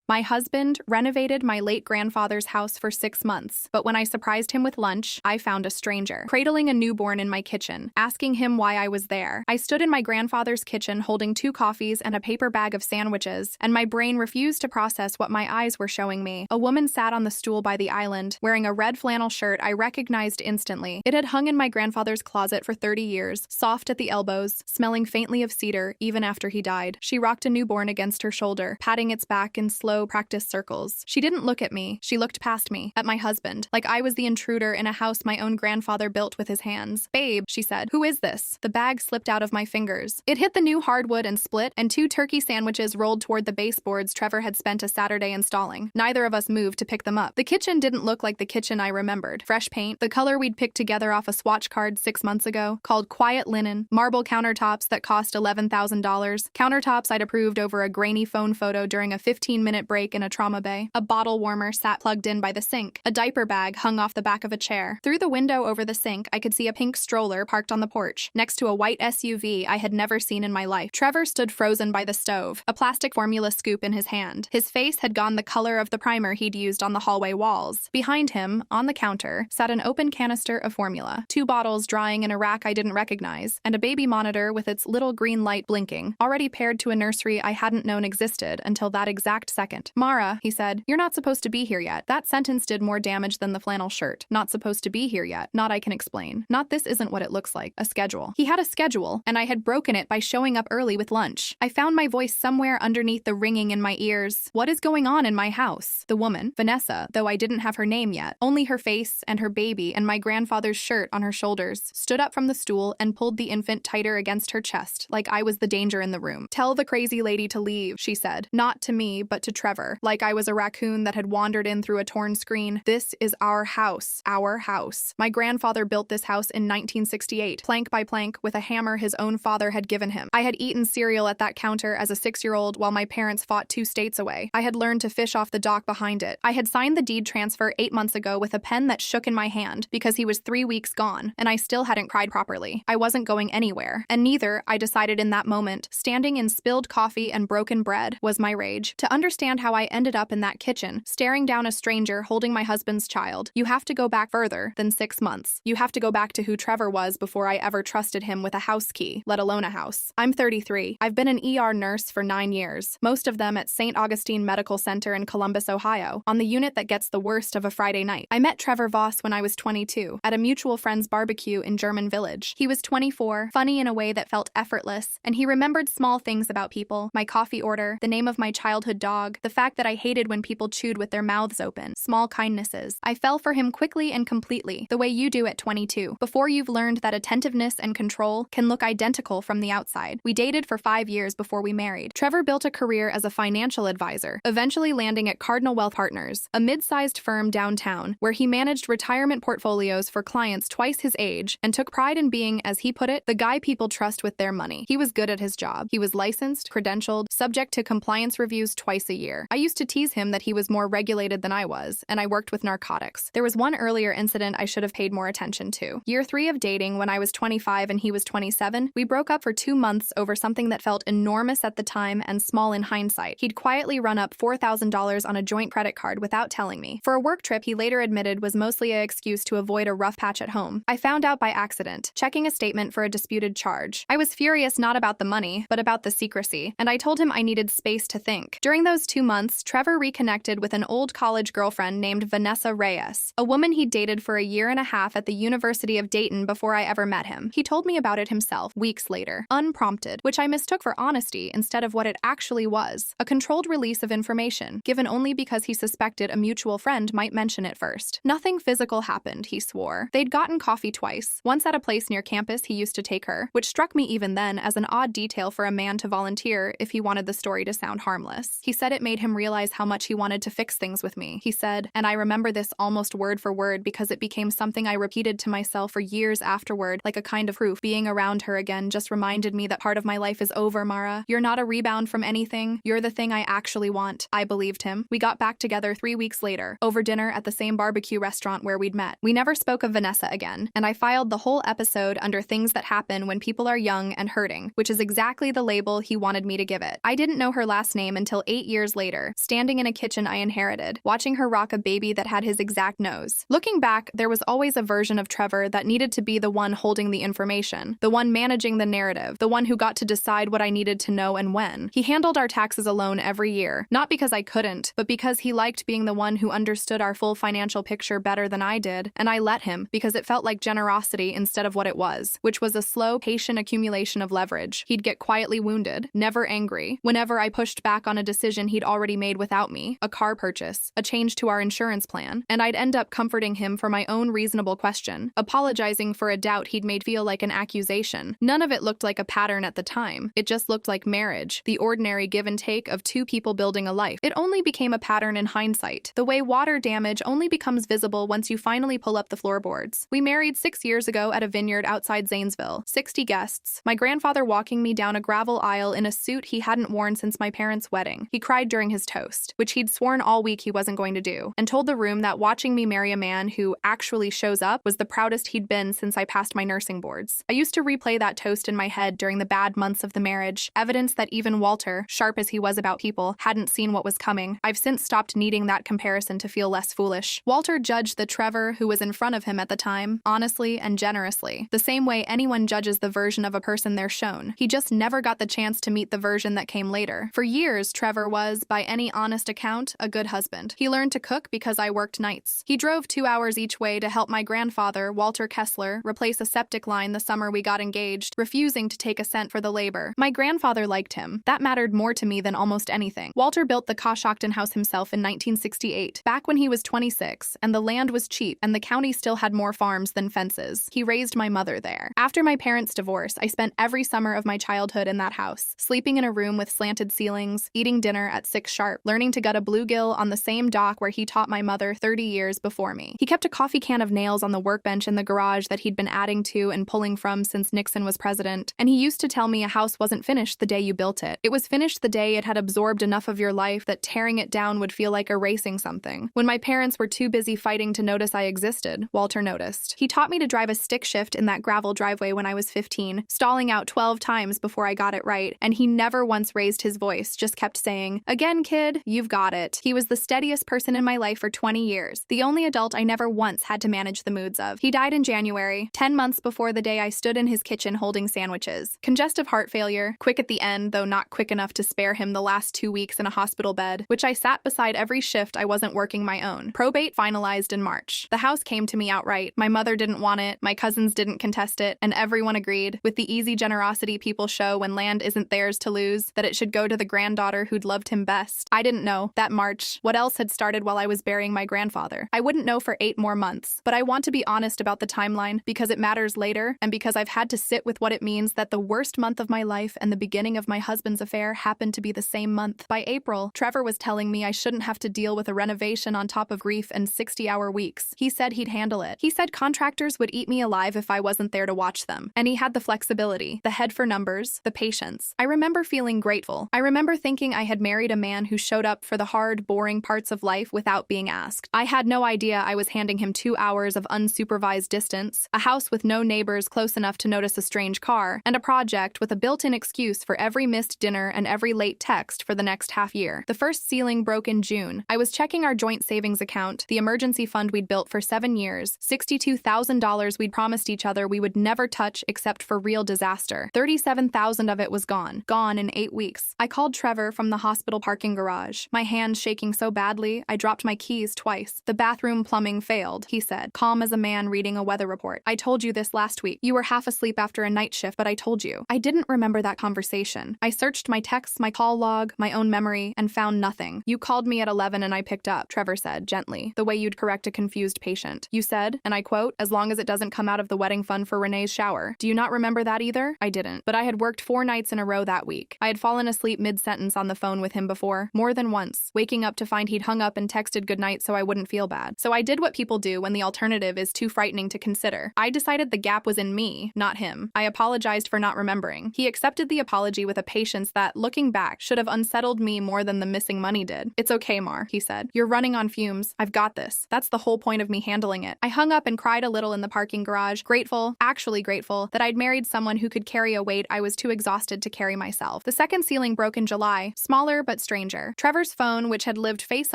My husband renovated my late grandfather's house for 6 months, but when I surprised him with lunch, I found a stranger, cradling a newborn in my kitchen, asking him why I was there. I stood in my grandfather's kitchen holding 2 coffees and a paper bag of sandwiches, and my brain refused to process what my eyes were showing me. A woman sat on the stool by the island, wearing a red flannel shirt I recognized instantly. It had hung in my grandfather's closet for 30 years, soft at the elbows, smelling faintly of cedar even after he died. She rocked a newborn against her shoulder, patting its back in slow, practiced circles. She didn't look at me. She looked past me, at my husband, like I was the intruder in a house my own grandfather built with his hands. "Babe," she said, "who is this?" The bag slipped out of my fingers. It hit the new hardwood and split, and 2 turkey sandwiches rolled toward the baseboards Trevor had spent a Saturday installing. Neither of us moved to pick them up. The kitchen didn't look like the kitchen I remembered. Fresh paint, the color we'd picked together off a swatch card 6 months ago, called quiet linen, marble countertops that cost $11,000, countertops I'd approved over a grainy phone photo during a 15-minute break in a trauma bay. A bottle warmer sat plugged in by the sink. A diaper bag hung off the back of a chair. Through the window over the sink, I could see a pink stroller parked on the porch, next to a white SUV I had never seen in my life. Trevor stood frozen by the stove, a plastic formula scoop in his hand. His face had gone the color of the primer he'd used on the hallway walls. Behind him, on the counter, sat an open canister of formula, 2 bottles drying in a rack I didn't recognize, and a baby monitor with its little green light blinking, already paired to a nursery I hadn't known existed until that exact second. "Mara," he said, "you're not supposed to be here yet." That sentence did more damage than the flannel shirt. Not supposed to be here yet. Not I can explain. Not this isn't what it looks like. A schedule. He had a schedule, and I had broken it by showing up early with lunch. I found my voice somewhere underneath the ringing in my ears. "What is going on in my house?" The woman, Vanessa, though I didn't have her name yet, only her face and her baby and my grandfather's shirt on her shoulders, stood up from the stool and pulled the infant tighter against her chest, like I was the danger in the room. "Tell the crazy lady to leave," she said. Not to me, but to Trevor, like I was a raccoon that had wandered in through a torn screen. "This is our house. Our house. My grandfather built this house in 1968, plank by plank, with a hammer his own father had given him. I had eaten cereal at that counter as a 6-year-old while my parents fought 2 states away. I had learned to fish off the dock behind it. I had signed the deed transfer 8 months ago with a pen that shook in my hand because he was 3 weeks gone, and I still hadn't cried properly. I wasn't going anywhere, and neither, I decided in that moment, standing in spilled coffee and broken bread, was my rage. To understand how I ended up in that kitchen, staring down a stranger holding my husband's child, you have to go back further than 6 months. You have to go back to who Trevor was before I ever trusted him with a house key, let alone a house. I'm 33. I've been an ER nurse for 9 years, most of them at St. Augustine Medical Center in Columbus, Ohio, on the unit that gets the worst of a Friday night. I met Trevor Voss when I was 22, at a mutual friend's barbecue in German Village. He was 24, funny in a way that felt effortless, and he remembered small things about people, my coffee order, the name of my childhood dog, the fact that I hated when people chewed with their mouths open, small kindnesses. I fell for him quickly and completely, the way you do at 22, before you've learned that attentiveness and control can look identical from the outside. We dated for 5 years before we married. Trevor built a career as a financial advisor, eventually landing at Cardinal Wealth Partners, a mid-sized firm downtown, where he managed retirement portfolios for clients twice his age and took pride in being, as he put it, the guy people trust with their money. He was good at his job. He was licensed, credentialed, subject to compliance reviews twice a year. I used to tease him that he was more regulated than I was, and I worked with narcotics. There was one earlier incident I should have paid more attention to. Year 3 of dating, when I was 25 and he was 27, we broke up for 2 months over something that felt enormous at the time and small in hindsight. He'd quietly run up $4,000 on a joint credit card without telling me. For a work trip he later admitted was mostly an excuse to avoid a rough patch at home. I found out by accident, checking a statement for a disputed charge. I was furious not about the money, but about the secrecy, and I told him I needed space to think. During those 2 months, Trevor reconnected with an old college girlfriend named Vanessa Reyes, a woman he'd dated for a year and a half at the University of Dayton before I ever met him. He told me about it himself, weeks later, unprompted, which I mistook for honesty instead of what it actually was, a controlled release of information, given only because he suspected a mutual friend might mention it first. Nothing physical happened, he swore. They'd gotten coffee twice, once at a place near campus he used to take her, which struck me even then as an odd detail for a man to volunteer if he wanted the story to sound harmless. He said it made him realize how much he wanted to fix things with me. He said, and I remember this almost word for word because it became something I repeated to myself for years afterward, like a kind of proof. Being around her again just reminded me that part of my life is over, Mara. You're not a rebound from anything. You're the thing I actually want. I believed him. We got back together 3 weeks later, over dinner at the same barbecue restaurant where we'd met. We never spoke of Vanessa again, and I filed the whole episode under things that happen when people are young and hurting, which is exactly the label he wanted me to give it. I didn't know her last name until 8 years later, standing in a kitchen I inherited, watching her rock a baby that had his exact nose. Looking back, there was always a version of Trevor that needed to be the one holding the information, the one managing the narrative, the one who got to decide what I needed to know and when. He handled our taxes alone every year, not because I couldn't, but because he liked being the one who understood our full financial picture better than I did, and I let him because it felt like generosity instead of what it was, which was a slow, patient accumulation of leverage. He'd get quietly wounded, never angry. Whenever I pushed back on a decision he'd already made without me, a car purchase, a change to our insurance plan, and I'd end up comforting him for my own reasonable question, apologizing for a doubt he'd made feel like an accusation. None of it looked like a pattern at the time. It just looked like marriage, the ordinary give and take of two people building a life. It only became a pattern in hindsight, the way water damage only becomes visible once you finally pull up the floorboards. We married 6 years ago at a vineyard outside Zanesville, 60 guests, my grandfather walking me down a gravel aisle in a suit he hadn't worn since my parents' wedding. He cried during his toast, which he'd sworn all week he wasn't going to do, and told the room that watching me marry a man who actually shows up was the proudest he'd been since I passed my nursing boards. I used to replay that toast in my head during the bad months of the marriage, evidence that even Walter, sharp as he was about people, hadn't seen what was coming. I've since stopped needing that comparison to feel less foolish. Walter judged the Trevor who was in front of him at the time, honestly and generously, the same way anyone judges the version of a person they're shown. He just never got the chance to meet the version that came later. For years, Trevor was, by any honest account, a good husband. He learned to cook because I worked nights. He drove 2 hours each way to help my grandfather, Walter Kessler, replace a septic line the summer we got engaged, refusing to take a cent for the labor. My grandfather liked him. That mattered more to me than almost anything. Walter built the Coshocton house himself in 1968, back when he was 26, and the land was cheap, and the county still had more farms than fences. He raised my mother there. After my parents' divorce, I spent every summer of my childhood in that house, sleeping in a room with slanted ceilings, eating dinner at 6 sharp, learning to gut a bluegill on the same dock where he taught my mother 30 years before me. He kept a coffee can of nails on the workbench in the garage that he'd been adding to and pulling from since Nixon was president, and he used to tell me a house wasn't finished the day you built it. It was finished the day it had absorbed enough of your life that tearing it down would feel like erasing something. When my parents were too busy fighting to notice I existed, Walter noticed. He taught me to drive a stick shift in that gravel driveway when I was 15, stalling out 12 times before I got it right, and he never once raised his voice, just kept saying, "Again, kid, you've got it." He was the steadiest person in my life for 20 years, the only adult I never once had to manage the moods of. He died in January, 10 months before the day I stood in his kitchen holding sandwiches. Congestive heart failure, quick at the end, though not quick enough to spare him the last 2 weeks in a hospital bed, which I sat beside every shift I wasn't working my own. Probate finalized in March. The house came to me outright. My mother didn't want it, my cousins didn't contest it, and everyone agreed, with the easy generosity people show when land isn't theirs to lose, that it should go to the granddaughter who'd loved him best. I didn't know, that March, what else had started while I was burying my grandfather. I wouldn't know for 8 more months, but I want to be honest about the timeline because it matters later, and because I've had to sit with what it means that the worst month of my life and the beginning of my husband's affair happened to be the same month. By April, Trevor was telling me I shouldn't have to deal with a renovation on top of grief and 60-hour weeks. He said he'd handle it. He said contractors would eat me alive if I wasn't there to watch them. And he had the flexibility, the head for numbers, the patience. I remember feeling grateful. I remember thinking I had married a man who showed up for the hard, boring parts of life without being asked. I had no idea I was handing him 2 hours of unsupervised distance, a house with no neighbors close enough to notice a strange car, and a project with a built-in excuse for every missed dinner and every late text for the next half year. The first ceiling broke in June. I was checking our joint savings account, the emergency fund we'd built for 7 years, $62,000 we'd promised each other we would never touch except for real disaster. $37,000 of it was gone in 8 weeks. I called Trevor from the hospital parking garage, my hands shaking so badly I dropped my keys twice. The bathroom plumbing failed, he said, calm as a man reading a weather report. I told you this last week. You were half asleep after a night shift, but I told you. I didn't remember that conversation. I searched my texts, my call log, my own memory, and found nothing. You called me at 11 and I picked up, Trevor said, gently, the way you'd correct a confused patient. You said, and I quote, "As long as it doesn't come out of the wedding fund for Renee's shower." Do you not remember that either? I didn't, but I had worked 4 nights in a row that week. I had fallen asleep mid-sentence on the phone with him before, more than once, waking up to find he'd hung up and texted goodnight so I wouldn't feel bad. So I did what people do when the alternative is too frightening to consider. I decided the gap was in me, not him. I apologized for not remembering. He accepted the apology with a patience that, looking back, should have unsettled me more than the missing money did. "It's okay, Mar," he said. "You're running on fumes. I've got this. That's the whole point of me handling it." I hung up and cried a little in the parking garage, grateful, actually grateful, that I'd married someone who could carry a weight I was too exhausted to carry myself. The second ceiling broke in July, smaller but stranger. Trevor's phone, which had lived face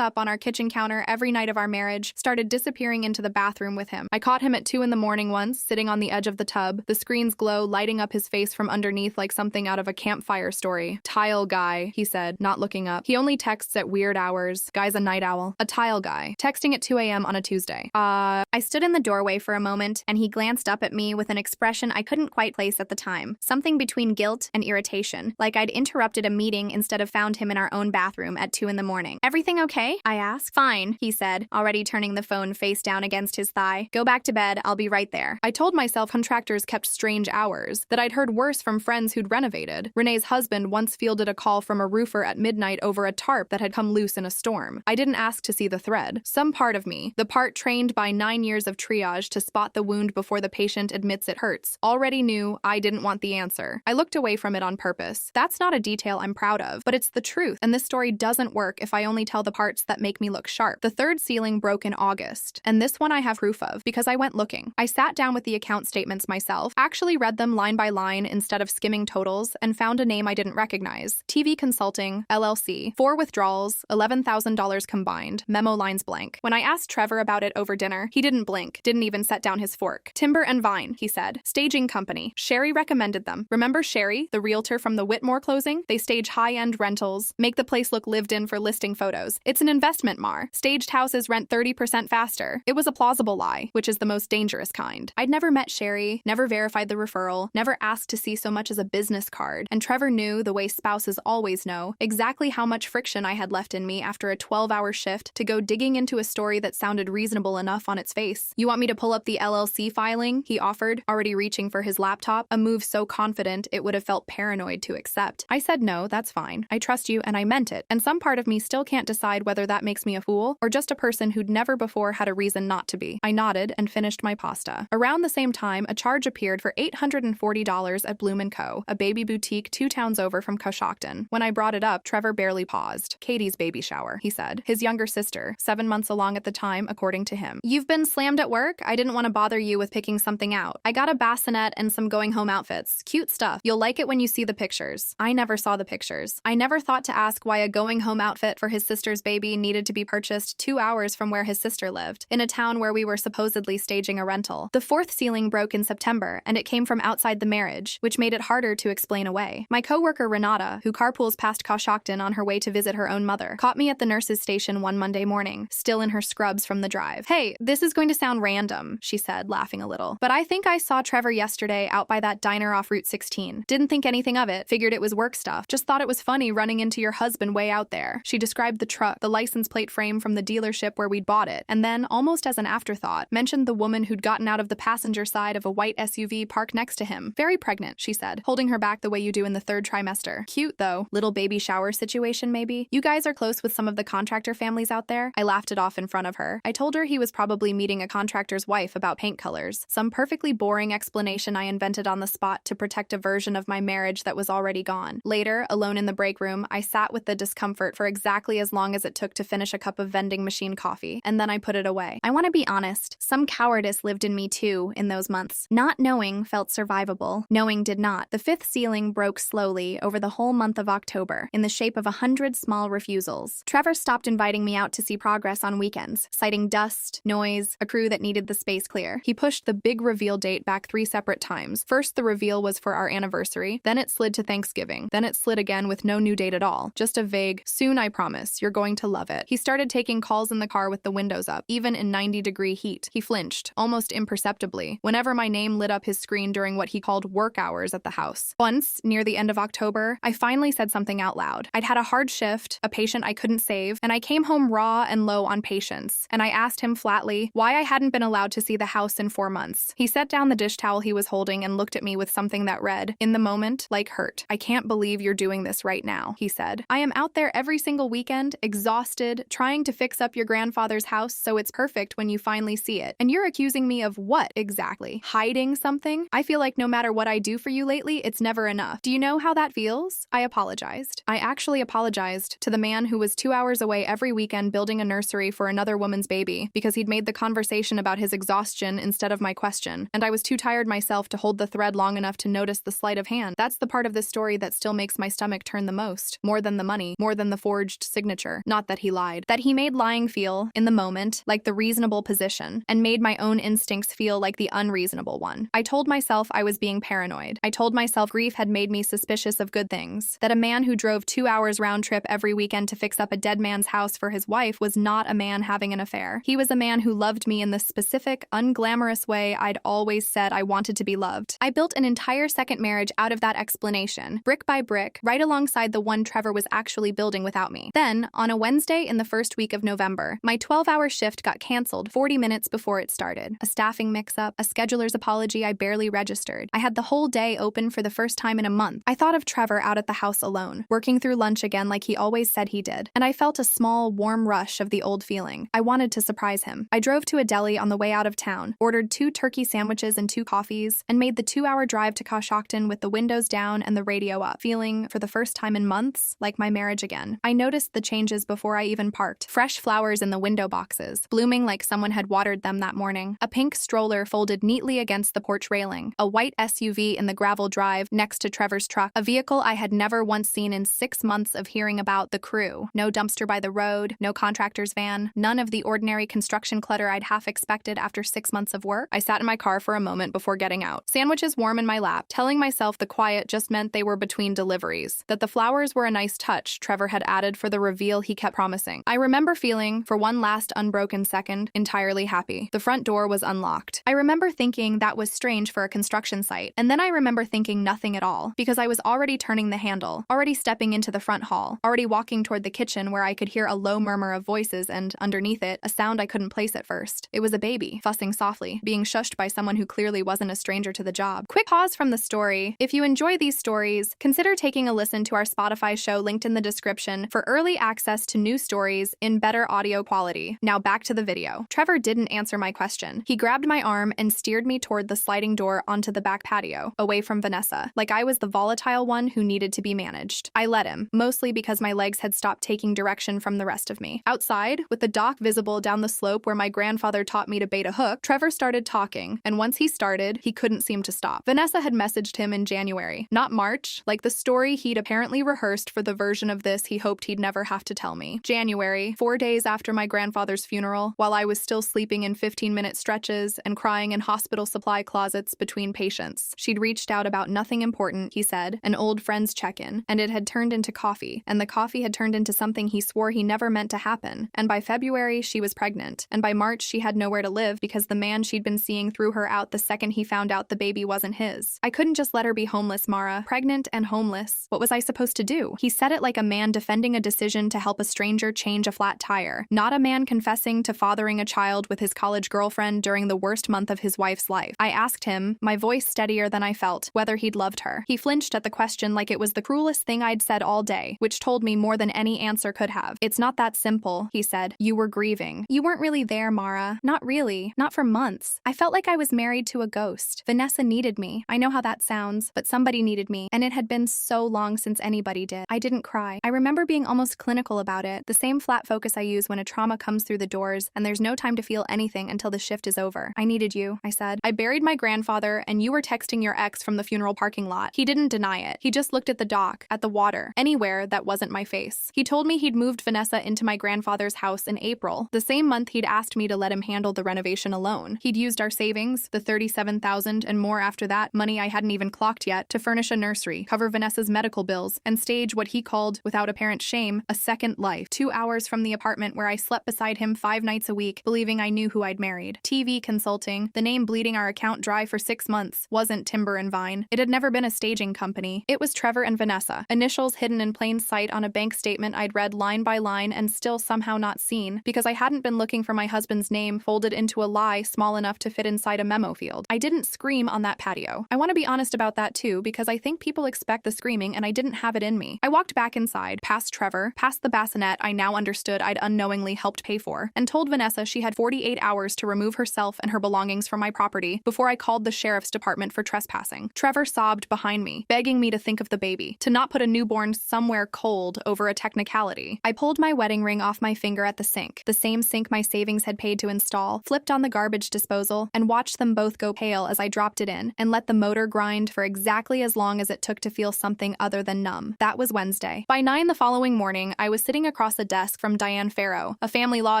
up on our kitchen counter every night of our marriage, started disappearing into the bathroom with him. I caught him at 2 in the morning once, sitting on the edge of the tub, the screen's glow lighting up his face from underneath like something out of a campfire story. Tile guy, he said, not looking up. He only texts at weird hours. Guy's a night owl. A tile guy. Texting at 2 a.m. on a Tuesday. I stood in the doorway for a moment, and he glanced up at me with an expression I couldn't quite place at the time. Something between guilt and irritation, like I'd interrupted a meeting instead of found him in our own bathroom at 2 in the morning. Everything okay? I asked. Fine, he said, already turning the phone face down against his thigh. Go back to bed, I'll be right there. I told myself contractors kept strange hours, that I'd heard worse from friends who'd renovated. Renee's husband once fielded a call from a roofer at midnight over a tarp that had come loose in a storm. I didn't ask to see the thread. Some part of me, the part trained by 9 years of triage to spot the wound before the patient admits it hurts, already knew I didn't want the answer. I looked away from it on purpose. That's not a detail I'm proud of, but it's the truth, and this story doesn't work if I only tell the parts that make me look sharp. The third ceiling broke in August, and this one I have proof of because I went looking. I sat down with the account statements myself, actually read them line by line instead of skimming totals, and found a name I didn't recognize. TV Consulting, LLC. 4 withdrawals, $11,000 combined. Memo lines blank. When I asked Trevor about it over dinner, he didn't blink, didn't even set down his fork. Timber and Vine, he said. Staging company. Sherry recommended them. Remember Sherry, the realtor from the Whitmore closing? They stage high-end rentals, make the place look lived in for listing photos. It's an investment, Mar. Staged houses rent 30% faster. It was a plausible lie, which is the most dangerous kind. I'd never met Sherry, never verified the referral, never asked to see so much as a business card, and Trevor knew, the way spouses always know, exactly how much friction I had left in me after a 12-hour shift to go digging into a story that sounded reasonable enough on its face. You want me to pull up the LLC filing? He offered, already reaching for his laptop, a move so confident it would have felt paranoid to accept. I said no, that's fine. I trust you and I meant it, and some part of me still can't decide whether that makes me a fool or just a person who'd never before had a reason not to be. I nodded and finished my pasta. Around the same time, a charge appeared for $840 at Bloom & Co., a baby boutique 2 towns over from Coshocton. When I brought it up, Trevor barely paused. Katie's baby shower, he said. His younger sister, 7 months along at the time, according to him. You've been slammed at work? I didn't want to bother you with picking something out. I got a bassinet and some going home outfits. Cute stuff. You'll like it when you see the pictures. I never saw the pictures. I never thought to ask why a going home outfit for his sister's baby needed to be purchased 2 hours from where his sister lived, in a town where we were supposedly staging a rental. The 4th ceiling broke in September, and it came from outside the marriage, which made it harder to explain away. My coworker Renata, who carpools past Coshocton on her way to visit her own mother, caught me at the nurse's station one Monday morning, still in her scrubs from the drive. Hey, this is going to sound random, she said, laughing a little, but I think I saw Trevor yesterday out by that diner off Route 16. Didn't think anything of it, figured it was work stuff, just thought it was funny running into your husband way out there. She described the truck, the license plate frame from the dealership where we'd bought it, and then, almost as an afterthought, mentioned the woman who'd gotten out of the passenger side of a white SUV parked next to him. Very pregnant, she said, holding her back the way you do in the 3rd trimester. Cute, though. Little baby shower situation, maybe? You guys are close with some of the contractor families out there? I laughed it off in front of her. I told her he was probably meeting a contractor's wife about paint colors. Some perfectly boring explanation I invented on the spot to protect a version of my marriage that was already gone. Later, alone in the break room, I sat with the discomfort for exactly as long as it took to finish a cup of vending machine coffee, and then I put it away. I want to be honest, some cowardice lived in me too in those months. Not knowing felt survivable. Knowing did not. The 5th ceiling broke slowly over the whole month of October, in the shape of 100 small refusals. Trevor stopped inviting me out to see progress on weekends, citing dust, noise, a crew that needed the space clear. He pushed the big reveal date back 3 separate times. First, the reveal was for our anniversary, then it slid to Thanksgiving, then it slid again with no new date at all. Just a vague, soon I promise, you're going to love it. He started taking calls in the car with the windows up, even in 90-degree heat. He flinched, almost imperceptibly, whenever my name lit up his screen during what he called work hours at the house. Once, near the end of October, I finally said something out loud. I'd had a hard shift, a patient I couldn't save, and I came home raw and low on patience, and I asked him flatly why I hadn't been allowed to see the house in 4 months. He set down the dish towel he was holding and looked at me with something that read, in the moment, like hurt. I can't believe you're doing this right now, he said. I am out there every single weekend, exhausted, trying to fix up your grandfather's house so it's perfect when you finally see it. And you're accusing me of what exactly? Hiding something? I feel like no matter what I do for you lately, it's never enough. Do you know how that feels? I apologized. I actually apologized to the man who was 2 hours away every weekend building a nursery for another woman's baby because he'd made the conversation about his exhaustion instead of my question, and I was too tired myself to hold the thread long enough to notice the sleight of hand. That's the part of this story that still makes my stomach turn the most, more than the the money more than the forged signature. Not that he lied. That he made lying feel, in the moment, like the reasonable position, and made my own instincts feel like the unreasonable one. I told myself I was being paranoid. I told myself grief had made me suspicious of good things. That a man who drove 2 hours round trip every weekend to fix up a dead man's house for his wife was not a man having an affair. He was a man who loved me in the specific, unglamorous way I'd always said I wanted to be loved. I built an entire second marriage out of that explanation, brick by brick, right alongside the one Trevor was actually building without me. Then, on a Wednesday in the first week of November, my 12-hour shift got canceled 40 minutes before it started. A staffing mix-up, a scheduler's apology I barely registered. I had the whole day open for the first time in a month. I thought of Trevor out at the house alone, working through lunch again like he always said he did, and I felt a small, warm rush of the old feeling. I wanted to surprise him. I drove to a deli on the way out of town, ordered 2 turkey sandwiches and 2 coffees, and made the 2-hour drive to QuokkaReads with the windows down and the radio up, feeling, for the first time in months, like my marriage again. I noticed the changes before I even parked. Fresh flowers in the window boxes, blooming like someone had watered them that morning. A pink stroller folded neatly against the porch railing. A white SUV in the gravel drive next to Trevor's truck. A vehicle I had never once seen in 6 months of hearing about. The crew. No dumpster by the road, no contractor's van, none of the ordinary construction clutter I'd half expected after 6 months of work. I sat in my car for a moment before getting out. Sandwiches warm in my lap, telling myself the quiet just meant they were between deliveries. That the flowers were a nice touch Trevor had added for the reveal he kept promising. I remember feeling, for one last unbroken second, entirely happy. The front door was unlocked. I remember thinking that was strange for a construction site, and then I remember thinking nothing at all, because I was already turning the handle, already stepping into the front hall, already walking toward the kitchen where I could hear a low murmur of voices and, underneath it, a sound I couldn't place at first. It was a baby, fussing softly, being shushed by someone who clearly wasn't a stranger to the job. Quick pause from the story. If you enjoy these stories, consider taking a listen to our Spotify show linked in the description for early access to new stories in better audio quality. Now back to the video. Trevor didn't answer my question. He grabbed my arm and steered me toward the sliding door onto the back patio, away from Vanessa, like I was the volatile one who needed to be managed. I let him, mostly because my legs had stopped taking direction from the rest of me. Outside, with the dock visible down the slope where my grandfather taught me to bait a hook, Trevor started talking, and once he started, he couldn't seem to stop. Vanessa had messaged him in January, not March, like the story he'd apparently rehearsed for the version of this he hoped he'd never have to tell me. January, 4 days after my grandfather's funeral, while I was still sleeping in 15-minute stretches and crying in hospital supply closets between patients. She'd reached out about nothing important, he said, an old friend's check-in, and it had turned into coffee, and the coffee had turned into something he swore he never meant to happen, and by February she was pregnant, and by March she had nowhere to live because the man she'd been seeing threw her out the second he found out the baby wasn't his. I couldn't just let her be homeless, Mara. Pregnant and homeless. What was I supposed to do? He said it like a man defending a decision to help a stranger change a flat tire, not a man confessing to fathering a child with his college girlfriend during the worst month of his wife's life. I asked him, my voice steadier than I felt, whether he'd loved her. He flinched at the question like it was the cruelest thing I'd said all day, which told me more than any answer could have. It's not that simple, he said. You were grieving. You weren't really there, Mara. Not really. Not for months. I felt like I was married to a ghost. Vanessa needed me. I know how that sounds, but somebody needed me, and it had been so long since anybody did. I didn't cry. I remember being almost clinical about it, the same flat focus I use when a trauma comes through the doors and there's no time to feel anything until the shift is over. I needed you, I said. I buried my grandfather, and you were texting your ex from the funeral parking lot. He didn't deny it. He just looked at the dock, at the water, anywhere that wasn't my face. He told me he'd moved Vanessa into my grandfather's house in April, the same month he'd asked me to let him handle the renovation alone. He'd used our savings, the $37,000 and more after that, money I hadn't even clocked yet, to furnish a nursery, cover Vanessa's medical bills, and stage what he called, without apparent shame, a second life. 2 hours from the apartment where I slept beside him 5 nights a week, believing I knew who I'd married. TV consulting, the name bleeding our account dry for 6 months, wasn't Timber and Vine. It had never been a staging company. It was Trevor and Vanessa, initials hidden in plain sight on a bank statement I'd read line by line and still somehow not seen, because I hadn't been looking for my husband's name folded into a lie small enough to fit inside a memo field. I didn't scream on that patio. I want to be honest about that too, because I think people expect the screaming and I didn't have it in me. I walked back inside, past Trevor, past the bassinet I now understood I'd unknowingly helped pay for, and told Vanessa she had 48 hours to remove herself and her belongings from my property before I called the sheriff's department for trespassing. Trevor sobbed behind me, begging me to think of the baby, to not put a newborn somewhere cold over a technicality. I pulled my wedding ring off my finger at the sink, the same sink my savings had paid to install, flipped on the garbage disposal, and watched them both go pale as I dropped it in, and let the motor grind for exactly as long as it took to feel something other than numb. That was Wednesday. day. By 9 the following morning, I was sitting across a desk from Diane Farrow, a family law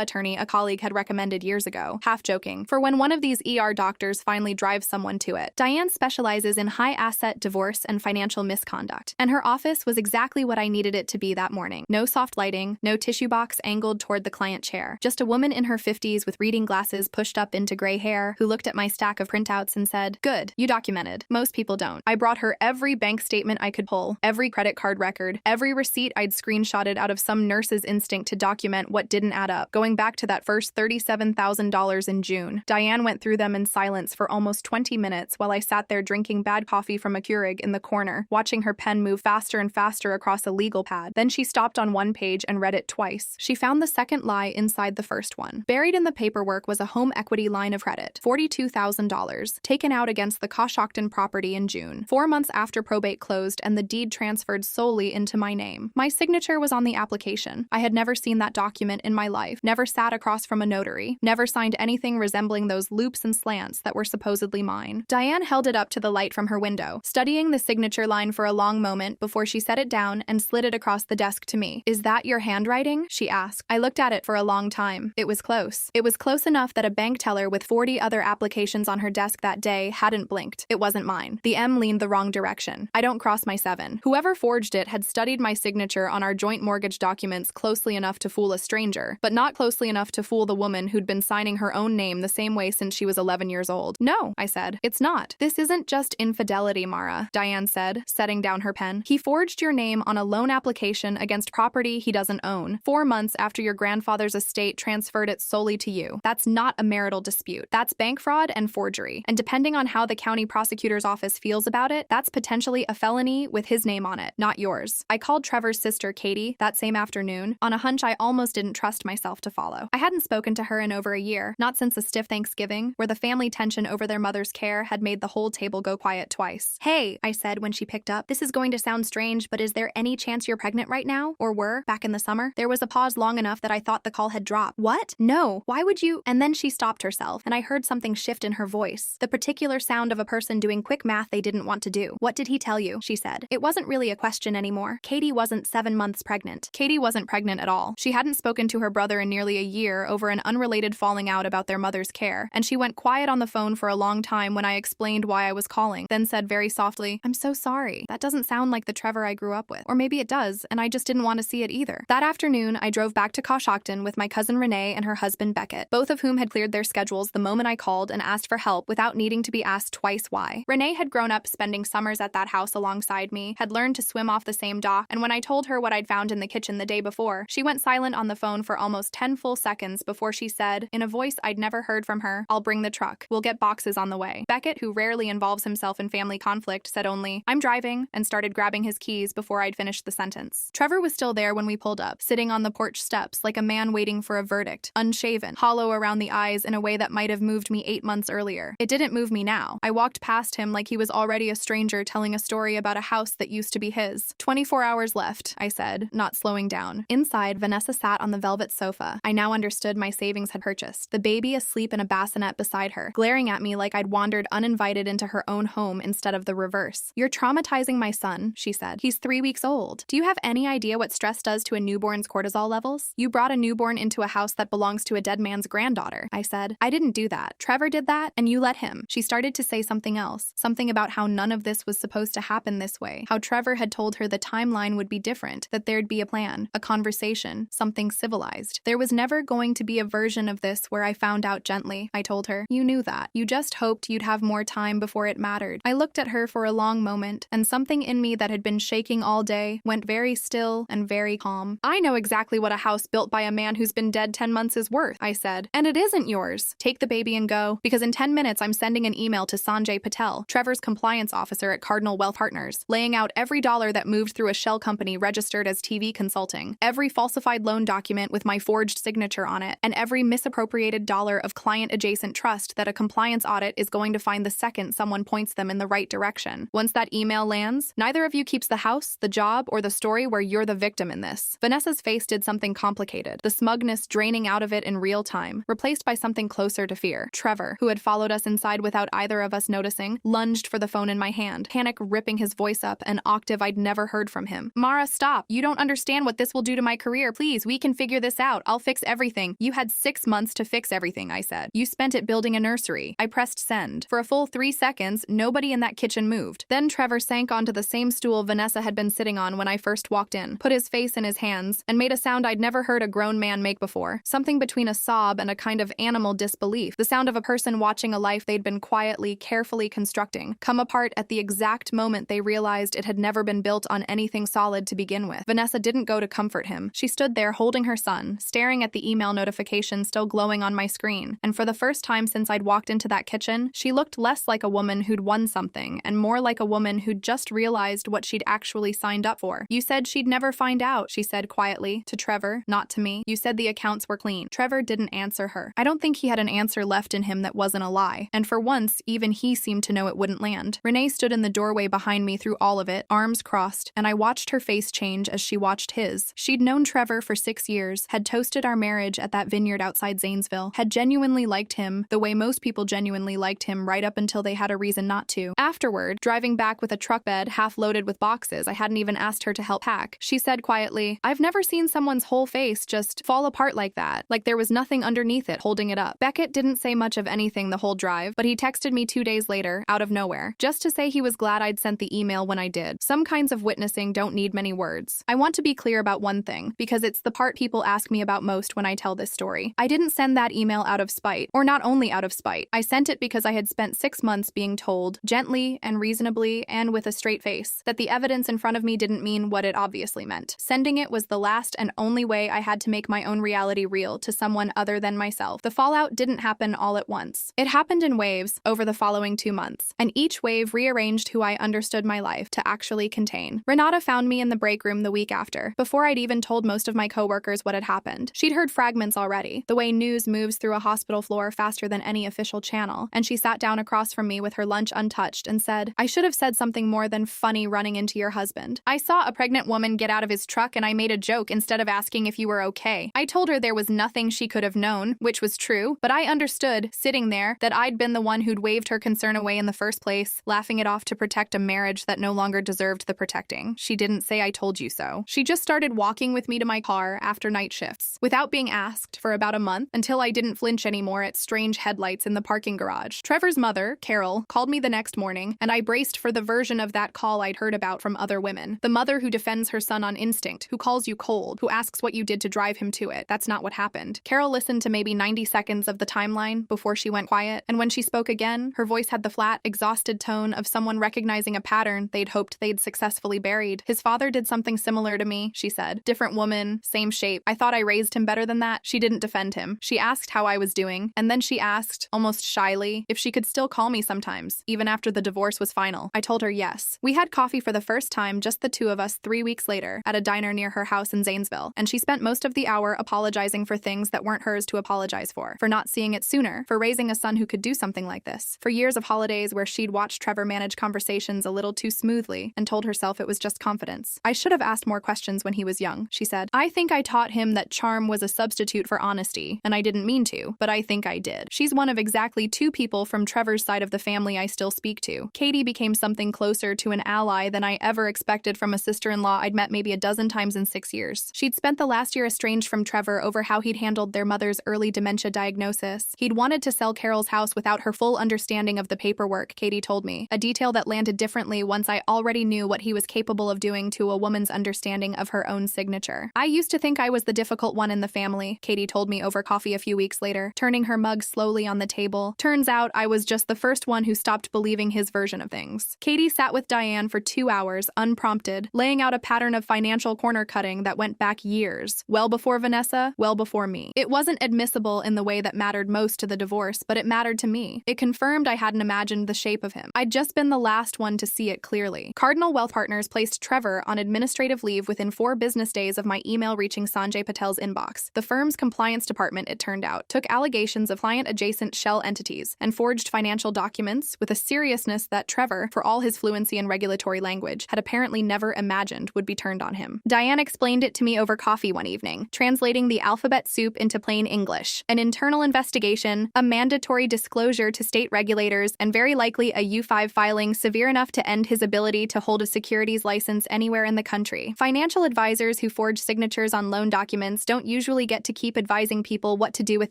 attorney a colleague had recommended years ago, half joking, for when one of these ER doctors finally drives someone to it. Diane specializes in high-asset divorce and financial misconduct, and her office was exactly what I needed it to be that morning. No soft lighting, no tissue box angled toward the client chair, just a woman in her 50s with reading glasses pushed up into gray hair who looked at my stack of printouts and said, "Good, you documented. Most people don't." I brought her every bank statement I could pull, every credit card record, every receipt I'd screenshotted out of some nurse's instinct to document what didn't add up, going back to that first $37,000 in June. Diane went through them in silence for almost 20 minutes while I sat there drinking bad coffee from a Keurig in the corner, watching her pen move faster and faster across a legal pad. Then she stopped on one page and read it twice. She found the second lie inside the first one. Buried in the paperwork was a home equity line of credit, $42,000, taken out against the Coshocton property in June, 4 months after probate closed and the deed transferred solely into my name. My signature was on the application. I had never seen that document in my life, never sat across from a notary, never signed anything resembling those loops and slants that were supposedly mine. Diane held it up to the light from her window, studying the signature line for a long moment before she set it down and slid it across the desk to me. "Is that your handwriting?" she asked. I looked at it for a long time. It was close. It was close enough that a bank teller with 40 other applications on her desk that day hadn't blinked. It wasn't mine. The M leaned the wrong direction. I don't cross my 7. Whoever forged it had studied my signature on our joint mortgage documents closely enough to fool a stranger, but not closely enough to fool the woman who'd been signing her own name the same way since she was 11 years old. "No," I said. "It's not. This isn't just infidelity, Mara," Diane said, setting down her pen. "He forged your name on a loan application against property he doesn't own, 4 months after your grandfather's estate transferred it solely to you. That's not a marital dispute. That's bank fraud and forgery. And depending on how the county prosecutor's office feels about it, that's potentially a felony with his name on it, not yours." I called Trevor's sister, Katie, that same afternoon, on a hunch I almost didn't trust myself to follow. I hadn't spoken to her in over a year, not since a stiff Thanksgiving, where the family tension over their mother's care had made the whole table go quiet twice. "Hey," I said when she picked up, "this is going to sound strange, but is there any chance you're pregnant right now? Or were, back in the summer?" There was a pause long enough that I thought the call had dropped. "What? No. Why would you?" And then she stopped herself, and I heard something shift in her voice. The particular sound of a person doing quick math they didn't want to do. "What did he tell you?" she said. It wasn't really a question anymore. Katie wasn't 7 months pregnant. Katie wasn't pregnant at all. She hadn't spoken to her brother in nearly a year over an unrelated falling out about their mother's care, and she went quiet on the phone for a long time when I explained why I was calling, then said very softly, "I'm so sorry. That doesn't sound like the Trevor I grew up with. Or maybe it does, and I just didn't want to see it either." That afternoon, I drove back to Coshocton with my cousin Renee and her husband Beckett, both of whom had cleared their schedules the moment I called and asked for help without needing to be asked twice why. Renee had grown up spending summers at that house alongside me, had learned to swim off the same dock, and when I told her what I'd found in the kitchen the day before, she went silent on the phone for almost 10 full seconds before she said, in a voice I'd never heard from her, "I'll bring the truck. We'll get boxes on the way." Beckett, who rarely involves himself in family conflict, said only, "I'm driving," and started grabbing his keys before I'd finished the sentence. Trevor was still there when we pulled up, sitting on the porch steps like a man waiting for a verdict, unshaven, hollow around the eyes in a way that might have moved me 8 months earlier. It didn't move me now. I walked past him like he was already a stranger telling a story about a house that used to be his. 24 hours left, I said, not slowing down. Inside, Vanessa sat on the velvet sofa. I now understood my savings had purchased, the baby asleep in a bassinet beside her, glaring at me like I'd wandered uninvited into her own home instead of the reverse. "You're traumatizing my son," she said. "He's 3 weeks old. Do you have any idea what stress does to a newborn's cortisol levels? You brought a newborn into a house that belongs to a dead man's granddaughter," I said. "I didn't do that. Trevor did that, and you let him." She started to say something else, something about how none of this was supposed to happen this way, how Trevor had told her the timeline would be different, that there'd be a plan, a conversation, something civilized. "There was never going to be a version of this where I found out gently," I told her. "You knew that. You just hoped you'd have more time before it mattered." I looked at her for a long moment, and something in me that had been shaking all day went very still and very calm. "I know exactly what a house built by a man who's been dead 10 months is worth," I said. "And it isn't yours. Take the baby and go, because in 10 minutes I'm sending an email to Sanjay Patel, Trevor's compliance officer at Cardinal Wealth Partners, laying out every dollar that moved through a shell company registered as TV Consulting, every falsified loan document with my forged signature on it, and every misappropriated dollar of client-adjacent trust that a compliance audit is going to find the second someone points them in the right direction. Once that email lands, neither of you keeps the house, the job, or the story where you're the victim in this." Vanessa's face did something complicated, the smugness draining out of it in real time, replaced by something closer to fear. Trevor, who had followed us inside without either of us noticing, lunged for the phone in my hand, panic ripping his voice up an octave I'd never heard from him. him. Mara, stop. You don't understand what this will do to my career. Please, we can figure this out. I'll fix everything. You had 6 months to fix everything, I said. You spent it building a nursery. I pressed send. For a full 3 seconds, nobody in that kitchen moved. Then Trevor sank onto the same stool Vanessa had been sitting on when I first walked in, put his face in his hands, and made a sound I'd never heard a grown man make before. Something between a sob and a kind of animal disbelief. The sound of a person watching a life they'd been quietly, carefully constructing come apart at the exact moment they realized it had never been built on anything solid to begin with. Vanessa didn't go to comfort him. She stood there holding her son, staring at the email notification still glowing on my screen. And for the first time since I'd walked into that kitchen, she looked less like a woman who'd won something and more like a woman who'd just realized what she'd actually signed up for. You said she'd never find out, she said quietly, to Trevor, not to me. You said the accounts were clean. Trevor didn't answer her. I don't think he had an answer left in him that wasn't a lie. And for once, even he seemed to know it wouldn't land. Renee stood in the doorway behind me through all of it, arms crossed, and I watched her face change as she watched his. She'd known Trevor for 6 years, had toasted our marriage at that vineyard outside Zanesville, had genuinely liked him the way most people genuinely liked him right up until they had a reason not to. Afterward, driving back with a truck bed half loaded with boxes I hadn't even asked her to help pack, she said quietly, I've never seen someone's whole face just fall apart like that, like there was nothing underneath it holding it up. Beckett didn't say much of anything the whole drive, but he texted me 2 days later, out of nowhere, just to say he was glad I'd sent the email when I did. Some kinds of witnessing don't need many words. I want to be clear about one thing, because it's the part people ask me about most when I tell this story. I didn't send that email out of spite, or not only out of spite. I sent it because I had spent 6 months being told, gently and reasonably and with a straight face, that the evidence in front of me didn't mean what it obviously meant. Sending it was the last and only way I had to make my own reality real to someone other than myself. The fallout didn't happen all at once. It happened in waves over the following 2 months, and each wave rearranged who I understood my life to actually contain. Renata found me in the break room the week after, before I'd even told most of my coworkers what had happened. She'd heard fragments already, the way news moves through a hospital floor faster than any official channel, and she sat down across from me with her lunch untouched and said, I should have said something more than funny running into your husband. I saw a pregnant woman get out of his truck and I made a joke instead of asking if you were okay. I told her there was nothing she could have known, which was true, but I understood, sitting there, that I'd been the one who'd waved her concern away in the first place, laughing it off to protect a marriage that no longer deserved the protecting. She didn't say I told you so. She just started walking with me to my car after night shifts, without being asked, for about a month, until I didn't flinch anymore at strange headlights in the parking garage. Trevor's mother, Carol, called me the next morning, and I braced for the version of that call I'd heard about from other women. The mother who defends her son on instinct, who calls you cold, who asks what you did to drive him to it. That's not what happened. Carol listened to maybe 90 seconds of the timeline before she went quiet, and when she spoke again, her voice had the flat, exhausted tone of someone recognizing a pattern they'd hoped they'd successfully buried. His father did something similar to me, she said. Different woman, same shape. I thought I raised him better than that. She didn't defend him. She asked how I was doing, and then she asked, almost shyly, if she could still call me sometimes, even after the divorce was final. I told her yes. We had coffee for the first time, just the two of us, 3 weeks later, at a diner near her house in Zanesville, and she spent most of the hour apologizing for things that weren't hers to apologize for not seeing it sooner, for raising a son who could do something like this, for years of holidays where she'd watched Trevor manage conversations a little too smoothly and told herself it was just confidence. I should have asked more questions when he was young, she said. I think I taught him that charm was a substitute for honesty, and I didn't mean to, but I think I did. She's one of exactly 2 people from Trevor's side of the family I still speak to. Katie became something closer to an ally than I ever expected from a sister-in-law I'd met maybe a dozen times in 6 years. She'd spent the last year estranged from Trevor over how he'd handled their mother's early dementia diagnosis. He'd wanted to sell Carol's house without her full understanding of the paperwork, Katie told me, a detail that landed differently once I already knew what he was capable of doing to a woman's understanding of her own signature. I used to think I was the difficult one in the family, Katie told me over coffee a few weeks later, turning her mug slowly on the table. Turns out I was just the first one who stopped believing his version of things. Katie sat with Diane for 2 hours, unprompted, laying out a pattern of financial corner cutting that went back years, well before Vanessa, well before me. It wasn't admissible in the way that mattered most to the divorce, but it mattered to me. It confirmed I hadn't imagined the shape of him. I'd just been the last one to see it clearly. Cardinal Wealth Partners placed Trevor on administrative leave within 4 business days of my email reaching Sanjay Patel's inbox. The firm's compliance department, it turned out, took allegations of client-adjacent shell entities and forged financial documents with a seriousness that Trevor, for all his fluency in regulatory language, had apparently never imagined would be turned on him. Diane explained it to me over coffee one evening, translating the alphabet soup into plain English. An internal investigation, a mandatory disclosure to state regulators, and very likely a U5 filing severe enough to end his ability to hold a securities license agents anywhere in the country. Financial advisors who forge signatures on loan documents don't usually get to keep advising people what to do with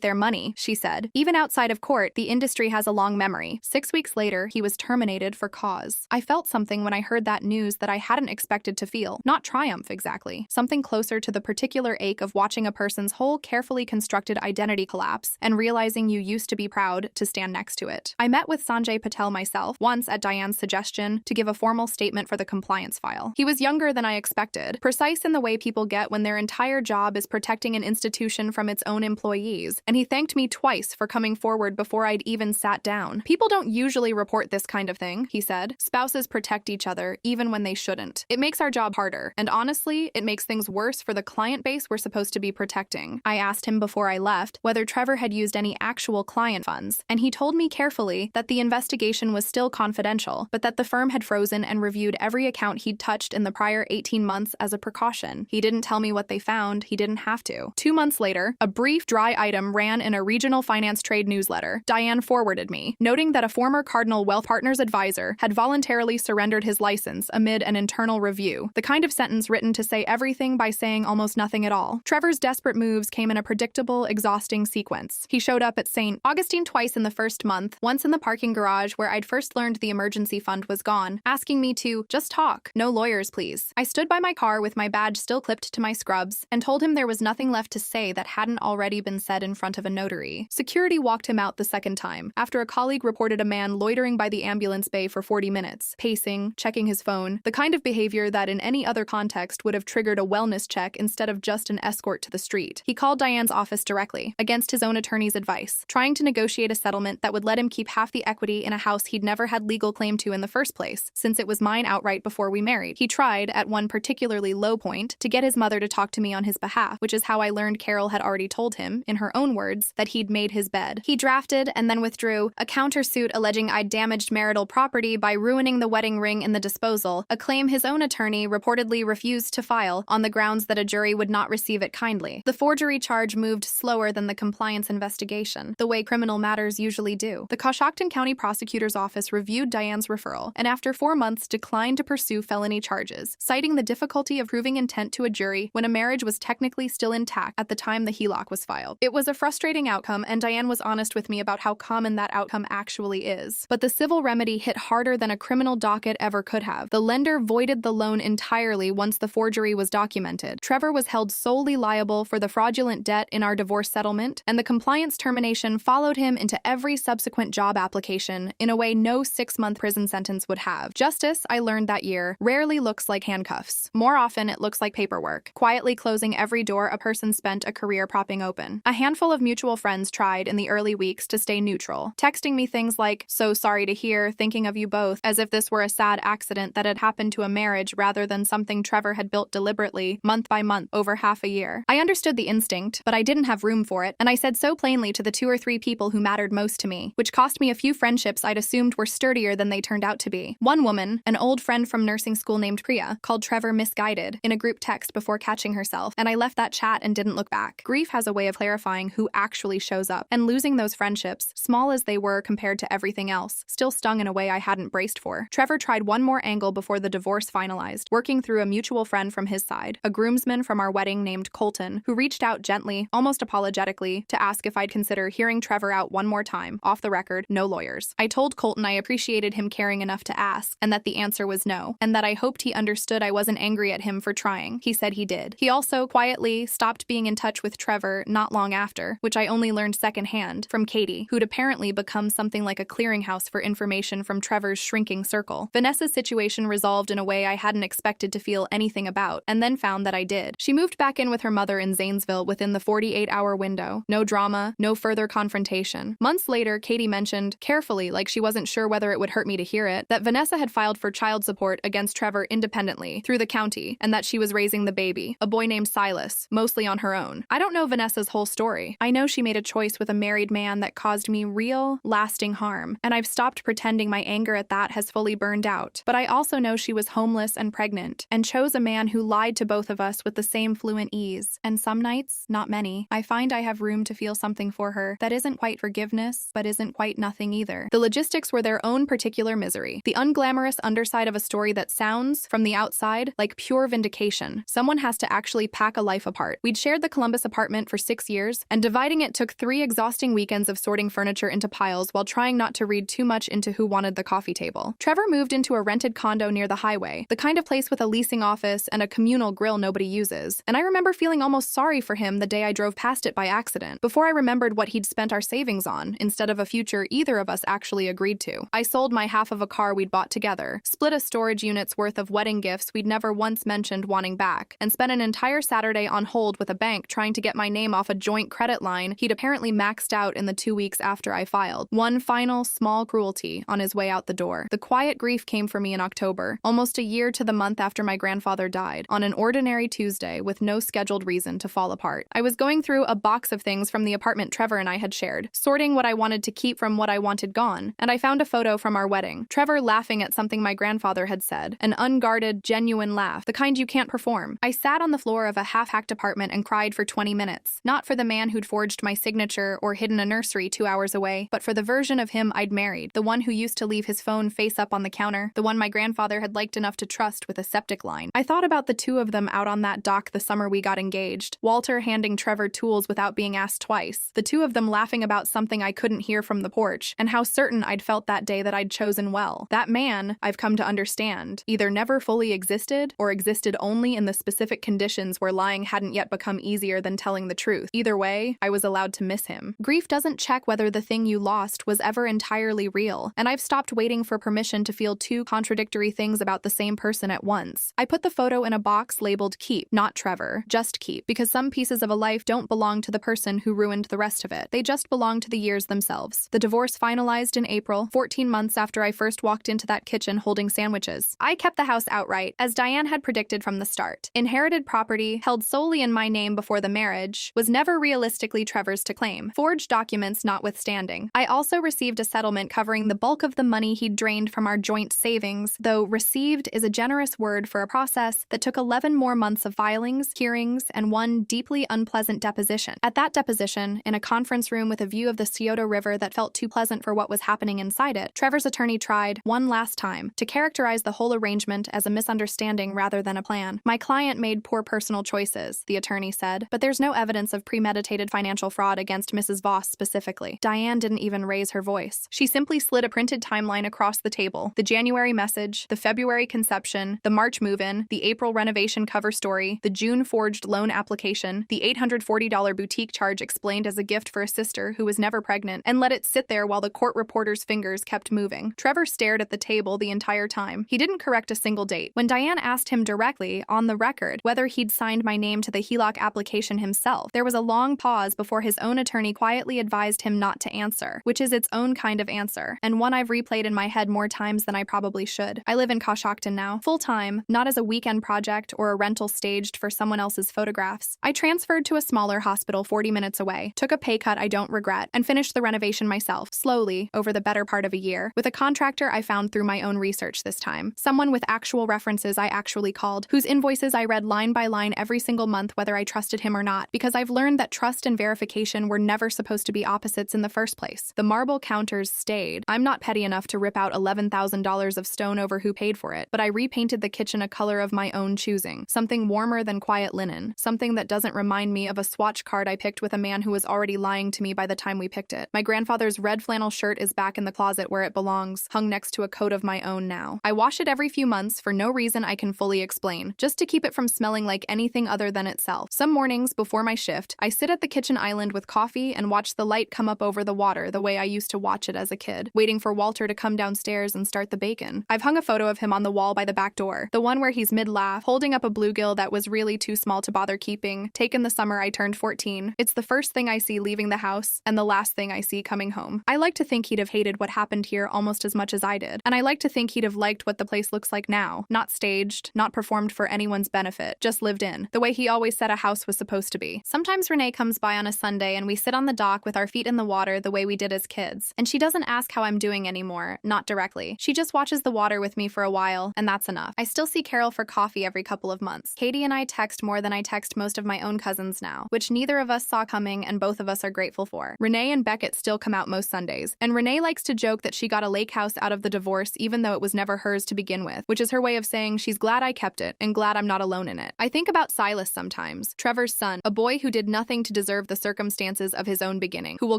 their money, she said. Even outside of court, the industry has a long memory. 6 weeks later, he was terminated for cause. I felt something when I heard that news that I hadn't expected to feel. Not triumph, exactly. Something closer to the particular ache of watching a person's whole carefully constructed identity collapse and realizing you used to be proud to stand next to it. I met with Sanjay Patel myself, once at Diane's suggestion, to give a formal statement for the compliance file. He was younger than I expected, precise in the way people get when their entire job is protecting an institution from its own employees, and he thanked me twice for coming forward before I'd even sat down. People don't usually report this kind of thing, he said. Spouses protect each other, even when they shouldn't. It makes our job harder, and honestly, it makes things worse for the client base we're supposed to be protecting. I asked him before I left whether Trevor had used any actual client funds, and he told me carefully that the investigation was still confidential, but that the firm had frozen and reviewed every account he'd touched in the prior 18 months as a precaution. He didn't tell me what they found, he didn't have to. 2 months later, a brief, dry item ran in a regional finance trade newsletter Diane forwarded me, noting that a former Cardinal Wealth Partners advisor had voluntarily surrendered his license amid an internal review, the kind of sentence written to say everything by saying almost nothing at all. Trevor's desperate moves came in a predictable, exhausting sequence. He showed up at St. Augustine twice in the first month, once in the parking garage where I'd first learned the emergency fund was gone, asking me to just talk, no lawyers please. I stood by my car with my badge still clipped to my scrubs and told him there was nothing left to say that hadn't already been said in front of a notary. Security walked him out the second time, after a colleague reported a man loitering by the ambulance bay for 40 minutes, pacing, checking his phone, the kind of behavior that in any other context would have triggered a wellness check instead of just an escort to the street. He called Diane's office directly, against his own attorney's advice, trying to negotiate a settlement that would let him keep half the equity in a house he'd never had legal claim to in the first place, since it was mine outright before we married. He tried, at one particularly low point, to get his mother to talk to me on his behalf, which is how I learned Carol had already told him, in her own words, that he'd made his bed. He drafted, and then withdrew, a countersuit alleging I'd damaged marital property by ruining the wedding ring in the disposal, a claim his own attorney reportedly refused to file on the grounds that a jury would not receive it kindly. The forgery charge moved slower than the compliance investigation, the way criminal matters usually do. The Coshocton County Prosecutor's Office reviewed Diane's referral, and after 4 months declined to pursue felony charges, citing the difficulty of proving intent to a jury when a marriage was technically still intact at the time the HELOC was filed. It was a frustrating outcome, and Diane was honest with me about how common that outcome actually is. But the civil remedy hit harder than a criminal docket ever could have. The lender voided the loan entirely once the forgery was documented. Trevor was held solely liable for the fraudulent debt in our divorce settlement, and the compliance termination followed him into every subsequent job application in a way no 6-month prison sentence would have. Justice, I learned that year, rarely looks like handcuffs. More often, it looks like paperwork, quietly closing every door a person spent a career propping open. A handful of mutual friends tried in the early weeks to stay neutral, texting me things like, "So sorry to hear, thinking of you both," as if this were a sad accident that had happened to a marriage rather than something Trevor had built deliberately, month by month, over half a year. I understood the instinct, but I didn't have room for it, and I said so plainly to the 2 or 3 people who mattered most to me, which cost me a few friendships I'd assumed were sturdier than they turned out to be. One woman, an old friend from nursing school named Priya, called Trevor misguided in a group text before catching herself, and I left that chat and didn't look back. Grief has a way of clarifying who actually shows up, and losing those friendships, small as they were compared to everything else, still stung in a way I hadn't braced for. Trevor tried one more angle before the divorce finalized, working through a mutual friend from his side, a groomsman from our wedding named Colton, who reached out gently, almost apologetically, to ask if I'd consider hearing Trevor out one more time, off the record, no lawyers. I told Colton I appreciated him caring enough to ask, and that the answer was no, and that I hoped he understood I wasn't angry at him for trying. He said he did. He also, quietly, stopped being in touch with Trevor not long after, which I only learned secondhand from Katie, who'd apparently become something like a clearinghouse for information from Trevor's shrinking circle. Vanessa's situation resolved in a way I hadn't expected to feel anything about, and then found that I did. She moved back in with her mother in Zanesville within the 48-hour window. No drama, no further confrontation. Months later, Katie mentioned, carefully like she wasn't sure whether it would hurt me to hear it, that Vanessa had filed for child support against Trevor independently, through the county, and that she was raising the baby, a boy named Silas, mostly on her own. I don't know Vanessa's whole story. I know she made a choice with a married man that caused me real, lasting harm, and I've stopped pretending my anger at that has fully burned out. But I also know she was homeless and pregnant, and chose a man who lied to both of us with the same fluent ease. And some nights, not many, I find I have room to feel something for her that isn't quite forgiveness, but isn't quite nothing either. The logistics were their own particular misery, the unglamorous underside of a story that sounds, photos. From the outside, like pure vindication. Someone has to actually pack a life apart. We'd shared the Columbus apartment for 6 years, and dividing it took 3 exhausting weekends of sorting furniture into piles while trying not to read too much into who wanted the coffee table. Trevor moved into a rented condo near the highway, the kind of place with a leasing office and a communal grill nobody uses. And I remember feeling almost sorry for him the day I drove past it by accident, before I remembered what he'd spent our savings on, instead of a future either of us actually agreed to. I sold my half of a car we'd bought together, split a storage unit's worth of wedding gifts we'd never once mentioned wanting back, and spent an entire Saturday on hold with a bank trying to get my name off a joint credit line he'd apparently maxed out in the 2 weeks after I filed. One final, small cruelty on his way out the door. The quiet grief came for me in October, almost a year to the month after my grandfather died, on an ordinary Tuesday with no scheduled reason to fall apart. I was going through a box of things from the apartment Trevor and I had shared, sorting what I wanted to keep from what I wanted gone, and I found a photo from our wedding. Trevor laughing at something my grandfather had said, an unguarded, genuine laugh, the kind you can't perform. I sat on the floor of a half-hacked apartment and cried for 20 minutes, not for the man who'd forged my signature or hidden a nursery 2 hours away, but for the version of him I'd married, the one who used to leave his phone face up on the counter, the one my grandfather had liked enough to trust with a septic line. I thought about the two of them out on that dock the summer we got engaged, Walter handing Trevor tools without being asked twice, the two of them laughing about something I couldn't hear from the porch, and how certain I'd felt that day that I'd chosen well. That man, I've come to understand, either never fully existed or existed only in the specific conditions where lying hadn't yet become easier than telling the truth. Either way, I was allowed to miss him. Grief doesn't check whether the thing you lost was ever entirely real, and I've stopped waiting for permission to feel two contradictory things about the same person at once. I put the photo in a box labeled Keep, not Trevor, just Keep, because some pieces of a life don't belong to the person who ruined the rest of it. They just belong to the years themselves. The divorce finalized in April, 14 months after I first walked into that kitchen holding sandwiches. I kept the house outright, as Diane had predicted from the start. Inherited property, held solely in my name before the marriage, was never realistically Trevor's to claim, forged documents notwithstanding. I also received a settlement covering the bulk of the money he'd drained from our joint savings, though received is a generous word for a process that took 11 more months of filings, hearings, and one deeply unpleasant deposition. At that deposition, in a conference room with a view of the Scioto River that felt too pleasant for what was happening inside it, Trevor's attorney tried, one last time, to characterize the whole arrangement as a misunderstanding rather than a plan. My client made poor personal choices, the attorney said, but there's no evidence of premeditated financial fraud against Mrs. Voss specifically. Diane didn't even raise her voice. She simply slid a printed timeline across the table. The January message, the February conception, the March move-in, the April renovation cover story, the June forged loan application, the $840 boutique charge explained as a gift for a sister who was never pregnant, and let it sit there while the court reporter's fingers kept moving. Trevor stared at the table the entire time. He didn't correct a single date. When Diane asked him directly, on the record, whether he'd signed my name to the HELOC application himself, there was a long pause before his own attorney quietly advised him not to answer, which is its own kind of answer, and one I've replayed in my head more times than I probably should. I live in Coshocton now, full-time, not as a weekend project or a rental staged for someone else's photographs. I transferred to a smaller hospital 40 minutes away, took a pay cut I don't regret, and finished the renovation myself, slowly, over the better part of a year, with a contractor I found through my own research this time. Someone with actual references I actually called, whose invoices I read line by line every single month whether I trusted him or not, because I've learned that trust and verification were never supposed to be opposites in the first place. The marble counters stayed. I'm not petty enough to rip out $11,000 of stone over who paid for it, but I repainted the kitchen a color of my own choosing, something warmer than quiet linen, something that doesn't remind me of a swatch card I picked with a man who was already lying to me by the time we picked it. My grandfather's red flannel shirt is back in the closet where it belongs, hung next to a coat of my own now. I wash it every few months for no reason I can fully explain, just to keep it from smelling like anything other than itself. Some mornings before my shift, I sit at the kitchen island with coffee and watch the light come up over the water the way I used to watch it as a kid, waiting for Walter to come downstairs and start the bacon. I've hung a photo of him on the wall by the back door, the one where he's mid-laugh, holding up a bluegill that was really too small to bother keeping, taken the summer I turned 14. It's the first thing I see leaving the house, and the last thing I see coming home. I like to think he'd have hated what happened here almost as much as I did, and I like to think he'd have liked what the place looks like now, not staged, not performed for anyone's benefit, just lived in, the way he always said a house was supposed to be. Sometimes Renee comes by on a Sunday and we sit on the dock with our feet in the water the way we did as kids, and she doesn't ask how I'm doing anymore, not directly. She just watches the water with me for a while, and that's enough. I still see Carol for coffee every couple of months. Katie and I text more than I text most of my own cousins now, which neither of us saw coming and both of us are grateful for. Renee and Beckett still come out most Sundays, and Renee likes to joke that she got a lake house out of the divorce even though it was never hers to begin with, which is her her way of saying she's glad I kept it and glad I'm not alone in it. I think about Silas sometimes, Trevor's son, a boy who did nothing to deserve the circumstances of his own beginning, who will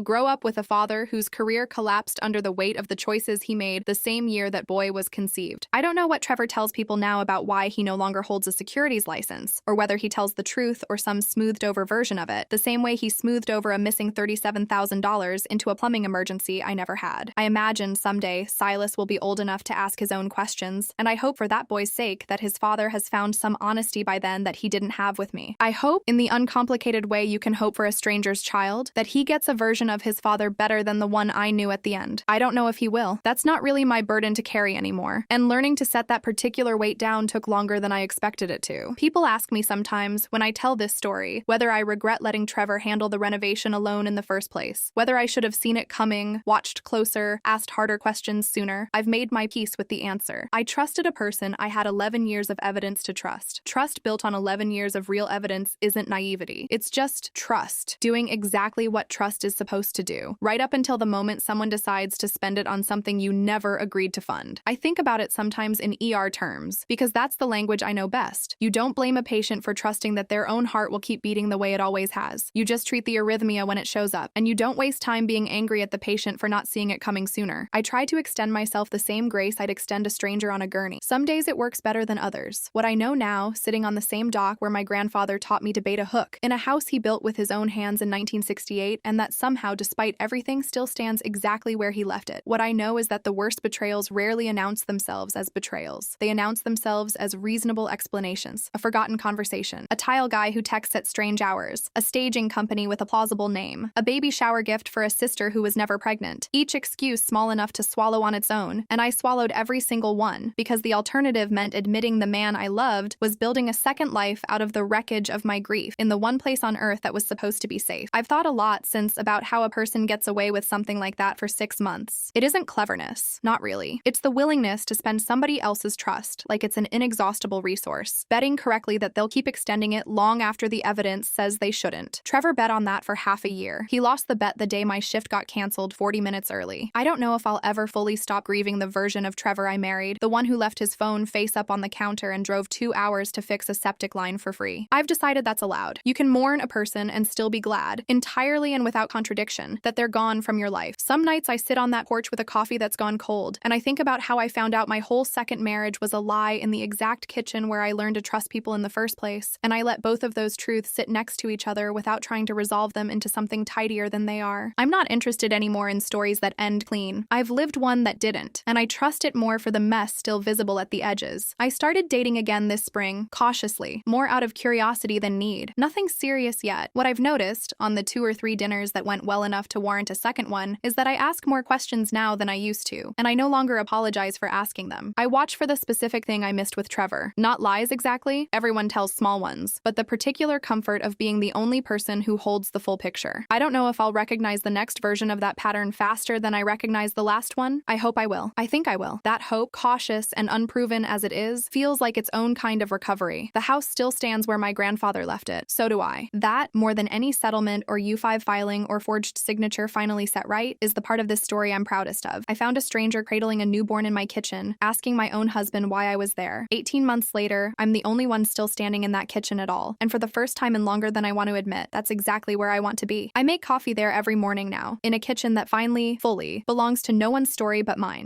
grow up with a father whose career collapsed under the weight of the choices he made the same year that boy was conceived. I don't know what Trevor tells people now about why he no longer holds a securities license, or whether he tells the truth or some smoothed-over version of it, the same way he smoothed over a missing $37,000 into a plumbing emergency I never had. I imagine someday Silas will be old enough to ask his own questions, and I hope for that boy's sake that his father has found some honesty by then that he didn't have with me. I hope, in the uncomplicated way you can hope for a stranger's child, that he gets a version of his father better than the one I knew at the end. I don't know if he will. That's not really my burden to carry anymore, and learning to set that particular weight down took longer than I expected it to. People ask me sometimes, when I tell this story, whether I regret letting Trevor handle the renovation alone in the first place, whether I should have seen it coming, watched closer, asked harder questions sooner. I've made my peace with the answer. I trusted a person I had 11 years of evidence to trust. Trust built on 11 years of real evidence isn't naivety. It's just trust, doing exactly what trust is supposed to do, right up until the moment someone decides to spend it on something you never agreed to fund. I think about it sometimes in ER terms, because that's the language I know best. You don't blame a patient for trusting that their own heart will keep beating the way it always has. You just treat the arrhythmia when it shows up, and you don't waste time being angry at the patient for not seeing it coming sooner. I try to extend myself the same grace I'd extend a stranger on a gurney. Some days it works better than others. What I know now, sitting on the same dock where my grandfather taught me to bait a hook, in a house he built with his own hands in 1968, and that somehow, despite everything, still stands exactly where he left it. What I know is that the worst betrayals rarely announce themselves as betrayals. They announce themselves as reasonable explanations, a forgotten conversation, a tile guy who texts at strange hours, a staging company with a plausible name, a baby shower gift for a sister who was never pregnant, each excuse small enough to swallow on its own, and I swallowed every single one, because the alternative meant admitting the man I loved was building a second life out of the wreckage of my grief in the one place on earth that was supposed to be safe. I've thought a lot since about how a person gets away with something like that for 6 months. It isn't cleverness, not really. It's the willingness to spend somebody else's trust like it's an inexhaustible resource, betting correctly that they'll keep extending it long after the evidence says they shouldn't. Trevor bet on that for half a year. He lost the bet the day my shift got canceled 40 minutes early. I don't know if I'll ever fully stop grieving the version of Trevor I married, the one who left his phone face up on the counter and drove 2 hours to fix a septic line for free. I've decided that's allowed. You can mourn a person and still be glad, entirely and without contradiction, that they're gone from your life. Some nights I sit on that porch with a coffee that's gone cold, and I think about how I found out my whole second marriage was a lie in the exact kitchen where I learned to trust people in the first place, and I let both of those truths sit next to each other without trying to resolve them into something tidier than they are. I'm not interested anymore in stories that end clean. I've lived one that didn't, and I trust it more for the mess still visible at the edges. I started dating again this spring, cautiously, more out of curiosity than need. Nothing serious yet. What I've noticed, on the 2 or 3 dinners that went well enough to warrant a second one, is that I ask more questions now than I used to, and I no longer apologize for asking them. I watch for the specific thing I missed with Trevor. Not lies exactly, everyone tells small ones, but the particular comfort of being the only person who holds the full picture. I don't know if I'll recognize the next version of that pattern faster than I recognize the last one. I hope I will. I think I will. That hope, cautious and unproven as it is, feels like its own kind of recovery. The house still stands where my grandfather left it. So do I. That, more than any settlement or U5 filing or forged signature finally set right, is the part of this story I'm proudest of. I found a stranger cradling a newborn in my kitchen, asking my own husband why I was there. 18 months later, I'm the only one still standing in that kitchen at all. And for the first time in longer than I want to admit, that's exactly where I want to be. I make coffee there every morning now, in a kitchen that finally, fully, belongs to no one's story but mine.